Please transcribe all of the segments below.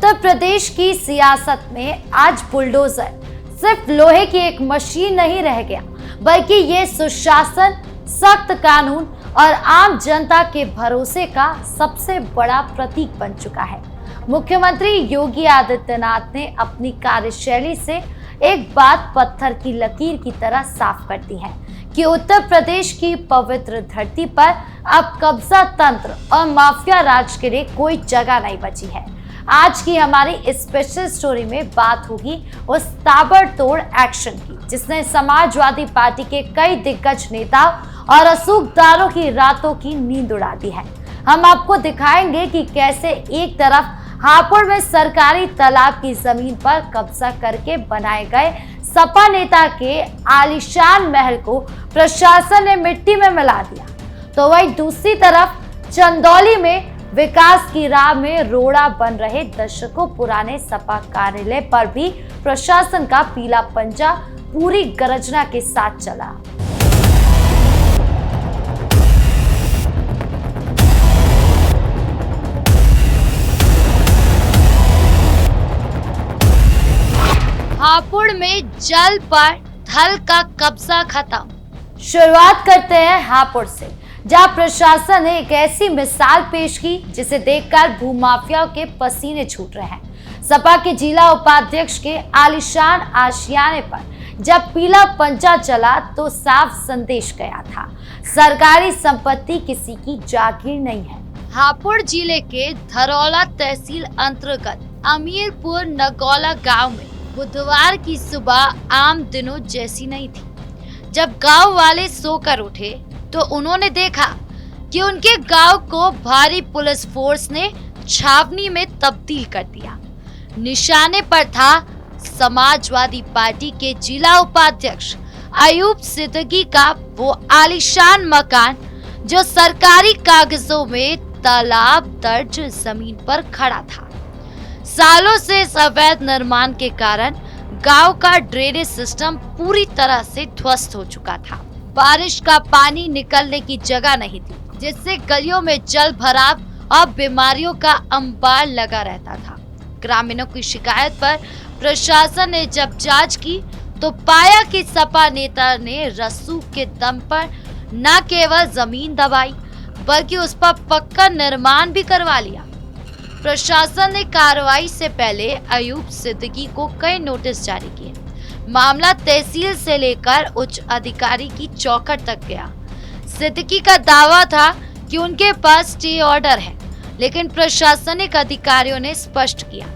उत्तर प्रदेश की सियासत में आज बुलडोजर सिर्फ लोहे की एक मशीन नहीं रह गया, बल्कि ये सुशासन, सख्त कानून और आम जनता के भरोसे का सबसे बड़ा प्रतीक बन चुका है। मुख्यमंत्री योगी आदित्यनाथ ने अपनी कार्यशैली से एक बात पत्थर की लकीर की तरह साफ कर दी है कि उत्तर प्रदेश की पवित्र धरती पर अब कब्जा तंत्र और माफिया राज के लिए कोई जगह नहीं बची है। आज की हमारी स्पेशल स्टोरी में बात होगी उस ताबड़तोड़ एक्शन की जिसने समाजवादी पार्टी के कई दिग्गज नेताओं और रसूखदारों की रातों की नींद उड़ा दी है। हम आपको दिखाएंगे कि कैसे एक तरफ हापुड़ में सरकारी तालाब की जमीन पर कब्जा करके बनाए गए सपा नेता के आलीशान महल को प्रशासन ने मिट्टी में मिला दिया, तो वहीं दूसरी तरफ चंदौली में विकास की राह में रोड़ा बन रहे दशकों पुराने सपा कार्यालय पर भी प्रशासन का पीला पंजा पूरी गर्जना के साथ चला। हापुड़ में जल पर थल का कब्जा खत्म। शुरुआत करते हैं हापुड़ से, जहां प्रशासन ने एक ऐसी मिसाल पेश की जिसे देखकर भूमाफियाओं के पसीने छूट रहे हैं। सपा के जिला उपाध्यक्ष के आलीशान आशियाने पर जब पीला पंजा चला तो साफ संदेश गया था, सरकारी संपत्ति किसी की जागीर नहीं है। हापुड़ जिले के धरौला तहसील अंतर्गत अमीरपुर नगौला गांव में बुधवार की सुबह आम दिनों जैसी नहीं थी। जब गांव वाले सोकर उठे तो उन्होंने देखा कि उनके गांव को भारी पुलिस फोर्स ने छावनी में तब्दील कर दिया। निशाने पर था समाजवादी पार्टी के जिला उपाध्यक्ष अयूब सिद्दीकी का वो आलीशान मकान जो सरकारी कागजों में तालाब दर्ज जमीन पर खड़ा था। सालों से अवैध निर्माण के कारण गांव का ड्रेनेज सिस्टम पूरी तरह से ध्वस्त हो चुका था। बारिश का पानी निकलने की जगह नहीं थी, जिससे गलियों में जल भराव और बीमारियों का अंबार लगा रहता था। ग्रामीणों की शिकायत पर प्रशासन ने जब जांच की तो पाया कि सपा नेता ने रसूख के दम पर न केवल जमीन दबाई बल्कि उस पर पक्का निर्माण भी करवा लिया। प्रशासन ने कार्रवाई से पहले अयूब सिद्दीकी को कई नोटिस जारी किए। मामला तहसील से लेकर उच्च अधिकारी की चौखट तक गया। सिद्दीकी का दावा था कि उनके पास स्टे ऑर्डर है, लेकिन प्रशासनिक अधिकारियों ने स्पष्ट किया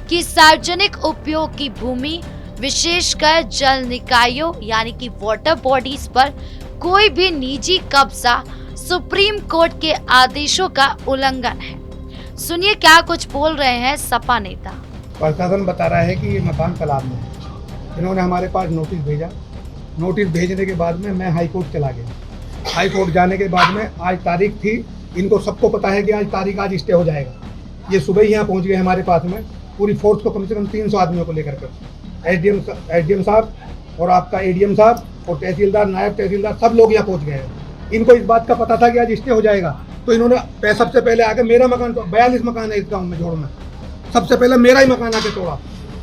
कि सार्वजनिक उपयोग की भूमि, विशेषकर जल निकायों यानी कि वाटर बॉडीज पर कोई भी निजी कब्जा सुप्रीम कोर्ट के आदेशों का उल्लंघन है। सुनिए क्या कुछ बोल रहे हैं सपा नेता। प्रशासन बता रहा है कि ये मकान तालाब में है। इन्होंने हमारे पास नोटिस भेजा। नोटिस भेजने के बाद में मैं हाई कोर्ट चला गया। हाई कोर्ट जाने के बाद में आज तारीख थी, इनको सबको पता है कि आज स्टे हो जाएगा। ये सुबह ही यहाँ पहुँच गए हमारे पास में, पूरी फोर्स को कम से कम 300 आदमियों को लेकर के। एसडीएम साहब और आपका एडीएम साहब और तहसीलदार, नायब तहसीलदार, सब लोग यहाँ पहुँच गए हैं। इनको इस बात का पता था कि आज स्टे हो जाएगा, तो इन्होंने सबसे पहले आके मेरा मकान, तो 42 मकान है इस गाँव में जोड़ में, सबसे पहले मेरा ही मकान आके तोड़ा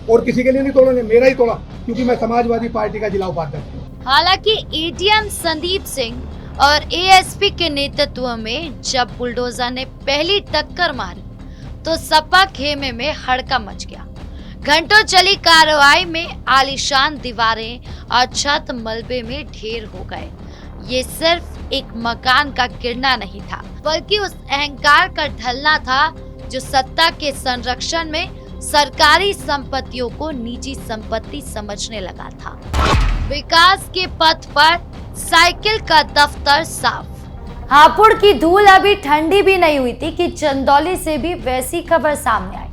और किसी के लिए नहीं तोड़ा, मेरा ही तोड़ा, क्योंकि मैं समाजवादी पार्टी का जिला उपाध्यक्ष हूँ। हालांकि एडीएम संदीप सिंह और एएसपी के नेतृत्व में जब बुलडोजर ने पहली टक्कर मारी तो सपा खेमे में हड़का मच गया। घंटों चली कार्रवाई में आलीशान दीवारें और छत मलबे में ढेर हो गए। ये सिर्फ एक मकान का गिरना नहीं था, बल्कि उस अहंकार का ढलना था जो सत्ता के संरक्षण में सरकारी संपत्तियों को निजी संपत्ति समझने लगा था। विकास के पथ पर साइकिल का दफ्तर साफ। हापुड़ की धूल अभी ठंडी भी नहीं हुई थी कि चंदौली से भी वैसी खबर सामने आई।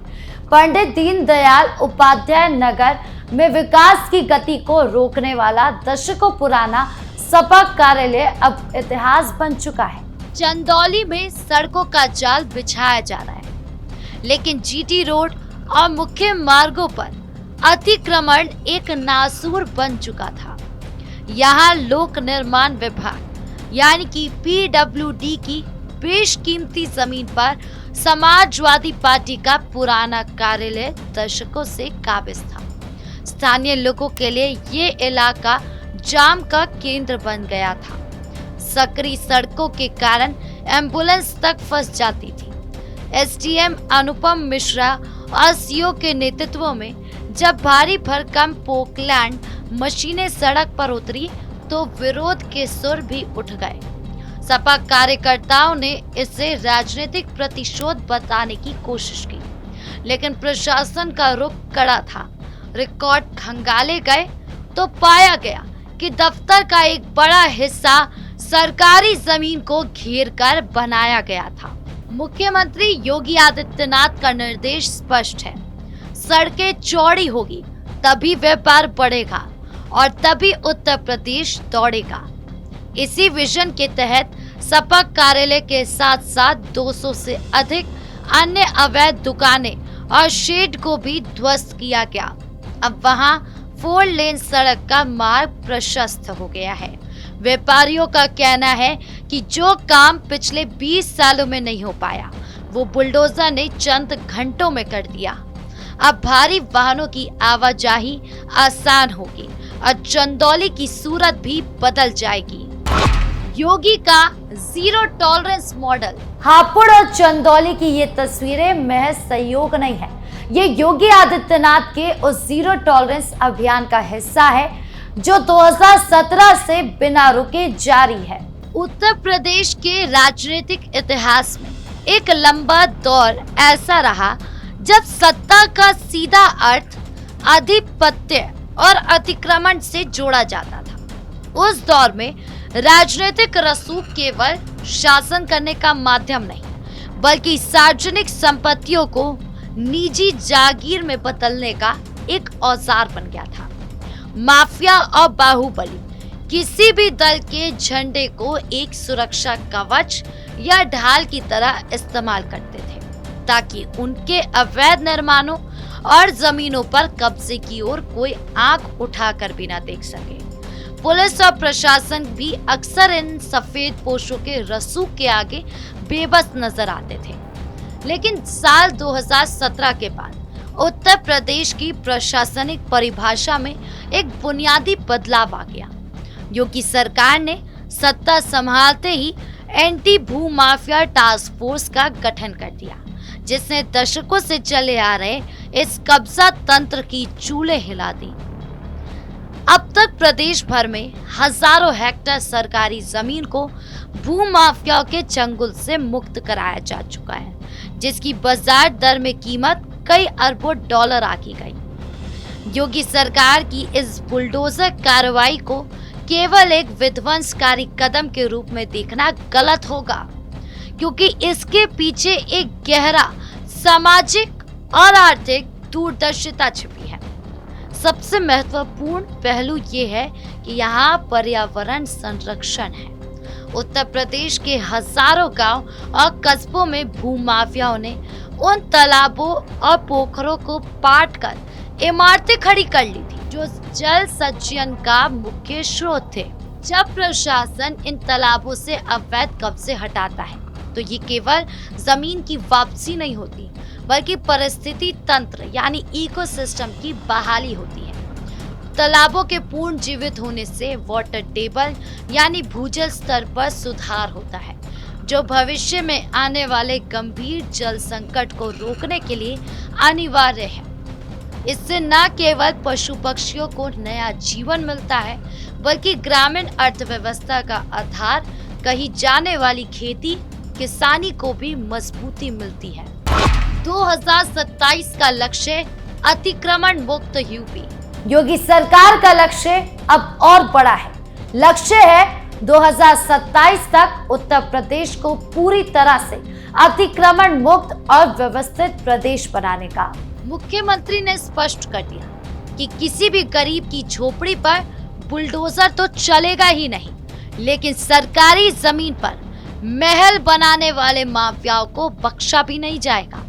पंडित दीनदयाल उपाध्याय नगर में विकास की गति को रोकने वाला दशकों पुराना सपा कार्यालय अब इतिहास बन चुका है। चंदौली में सड़कों का जाल बिछाया जा रहा है, लेकिन जीटी रोड और मुख्य मार्गों पर अतिक्रमण एक नासूर बन चुका था। यहाँ लोक निर्माण विभाग यानी कि पीडब्ल्यूडी की बेशकीमती जमीन पर समाजवादी पार्टी का पुराना कार्यालय दशकों से काबिज था। स्थानीय लोगों के लिए ये इलाका जाम का केंद्र बन गया था। सकरी सड़कों के कारण एम्बुलेंस तक फंस जाती थी। एसडीएम अनुपम मिश्रा और सीओ के नेतृत्व में जब भारी भरकम पोकलैंड मशीनें सड़क पर उतरी तो विरोध के सुर भी उठ गए। सपा कार्यकर्ताओं ने इसे राजनीतिक प्रतिशोध बताने की कोशिश की, लेकिन प्रशासन का रुख कड़ा था। रिकॉर्ड खंगाले गए तो पाया गया कि दफ्तर का एक बड़ा हिस्सा सरकारी जमीन को घेर कर बनाया गया था। मुख्यमंत्री योगी आदित्यनाथ का निर्देश स्पष्ट है, सड़कें चौड़ी होगी तभी व्यापार बढ़ेगा और तभी उत्तर प्रदेश दौड़ेगा। इसी विजन के तहत सपा कार्यालय के साथ साथ 200 से अधिक अन्य अवैध दुकानें और शेड को भी ध्वस्त किया गया। अब वहां 4 लेन सड़क का मार्ग प्रशस्त हो गया है। व्यापारियों का कहना है कि जो काम पिछले 20 सालों में नहीं हो पाया वो बुलडोजर ने चंद घंटों में कर दिया। अब भारी वाहनों की आवाजाही आसान होगी और चंदौली की सूरत भी बदल जाएगी। योगी का जीरो टॉलरेंस मॉडल। हापुड़ और चंदौली की ये तस्वीरें महज संयोग नहीं है, ये योगी आदित्यनाथ के उस जीरो टॉलरेंस अभियान का हिस्सा है जो 2017 से बिना रुके जारी है। उत्तर प्रदेश के राजनीतिक इतिहास में एक लंबा दौर ऐसा रहा जब सत्ता का सीधा अर्थ आधिपत्य और अतिक्रमण से जोड़ा जाता था। उस दौर में राजनीतिक रसूख केवल शासन करने का माध्यम नहीं, बल्कि सार्वजनिक संपत्तियों को निजी जागीर में बदलने का एक औजार बन गया था। माफिया और बाहुबली किसी भी दल के झंडे को एक सुरक्षा कवच या ढाल की तरह इस्तेमाल करते थे ताकि उनके अवैध निर्माणों और जमीनों पर कब्जे की ओर कोई आंख उठाकर भी न देख सके। पुलिस और प्रशासन भी अक्सर इन सफेद पोशों के रसूख के आगे बेबस नजर आते थे। लेकिन साल 2017 के बाद उत्तर प्रदेश की प्रशासनिक परिभाषा में एक बुनियादी बदलाव आ गया। योगी सरकार ने सत्ता संभालते ही एंटी भू माफिया टास्क फोर्स का गठन कर दिया, जिसने दशकों से चले आ रहे इस कब्जा तंत्र की चूल्हे हिला दी। अब तक प्रदेश भर में हजारों हेक्टेयर सरकारी जमीन को भू माफियाओं के चंगुल से मुक्त कराया जा चुका है, जिसकी बाजार दर में कीमत कई अरबों डॉलर आकी गई। योगी सरकार की इस बुलडोजर कार्रवाई को केवल एक विध्वंसकारी कदम के रूप में देखना गलत होगा, क्योंकि इसके पीछे एक गहरा सामाजिक और आर्थिक दूरदर्शिता छिपी है। सबसे महत्वपूर्ण पहलू ये है कि यहाँ पर्यावरण संरक्षण है। उत्तर प्रदेश के हजारों गांव और कस्बों में भूमाफियाओं ने उन तालाबों और पोखरों को पाट कर इमारतें खड़ी कर ली थी जो जल संचयन का मुख्य स्रोत थे। जब प्रशासन इन तालाबों से अवैध कब्जे हटाता है तो ये केवल जमीन की वापसी नहीं होती, बल्कि परिस्थिति तंत्र यानी इकोसिस्टम की बहाली होती है। तालाबों के पूर्ण जीवित होने से वाटर टेबल यानी भूजल स्तर पर सुधार होता है, जो भविष्य में आने वाले गंभीर जल संकट को रोकने के लिए अनिवार्य है। इससे न केवल पशु पक्षियों को नया जीवन मिलता है, बल्कि ग्रामीण अर्थव्यवस्था का आधार कही जाने वाली खेती किसानी को भी मजबूती मिलती है। 2027 का लक्ष्य अतिक्रमण मुक्त यूपी। योगी सरकार का लक्ष्य अब और बड़ा है। लक्ष्य है 2027 तक उत्तर प्रदेश को पूरी तरह से अतिक्रमण मुक्त और व्यवस्थित प्रदेश बनाने का। मुख्यमंत्री ने स्पष्ट कर दिया कि किसी भी गरीब की झोपड़ी पर बुलडोजर तो चलेगा ही नहीं, लेकिन सरकारी जमीन पर महल बनाने वाले माफियाओं को बख्शा भी नहीं जाएगा।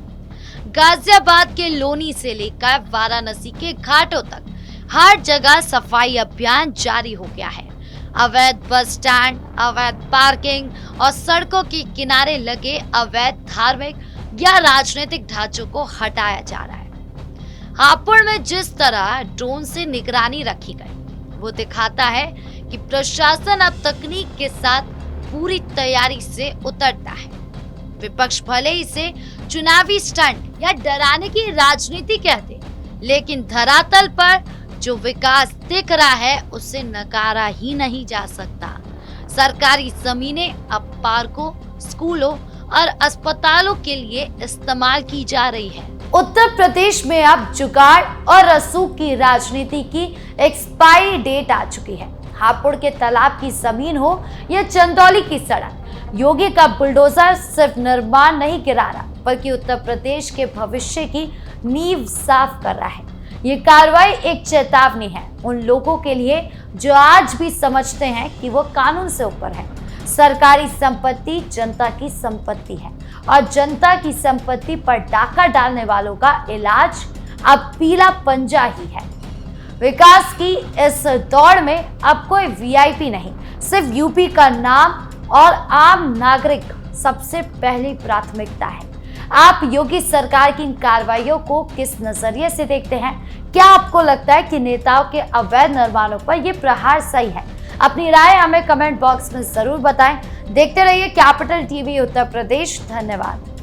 गाजियाबाद के लोनी से लेकर वाराणसी के घाटों तक हर जगह सफाई अभियान जारी हो गया है। अवैध बस स्टैंड, अवैध पार्किंग और सड़कों के किनारे लगे अवैध धार्मिक या राजनीतिक ढांचों को हटाया जा रहा है। हापुड़ में जिस तरह ड्रोन से निगरानी रखी गई, वो दिखाता है कि प्रशासन अब तकनीक के साथ पूरी तैयारी से उतरता है। विपक्ष भले इसे चुनावी स्टंट या डराने की राजनीति कहते, लेकिन धरातल पर जो विकास दिख रहा है उसे नकारा ही नहीं जा सकता। सरकारी जमीनें अब पार्कों, स्कूलों और अस्पतालों के लिए इस्तेमाल की जा रही है। उत्तर प्रदेश में अब जुगाड़ और रसूख की राजनीति की एक्सपायरी डेट आ चुकी है। हापुड़ के तालाब की जमीन हो या चंदौली की सड़क, योगी का बुलडोजर सिर्फ निर्माण नहीं गिरा रहा, बल्कि उत्तर प्रदेश के भविष्य की नींव साफ कर रहा है। ये कार्रवाई एक चेतावनी है उन लोगों के लिए जो आज भी समझते हैं कि वो कानून से ऊपर है। सरकारी संपत्ति जनता की संपत्ति है और जनता की संपत्ति पर डाका डालने वालों का इलाज अब पीला पंजा ही है। विकास की इस दौड़ में अब कोई वीआईपी नहीं, सिर्फ यूपी का नाम और आम नागरिक सबसे पहली प्राथमिकता है। आप योगी सरकार की इन कार्रवाइयों को किस नजरिए से देखते हैं? क्या आपको लगता है कि नेताओं के अवैध निर्माणों पर यह प्रहार सही है? अपनी राय हमें कमेंट बॉक्स में जरूर बताएं। देखते रहिए कैपिटल टीवी उत्तर प्रदेश। धन्यवाद।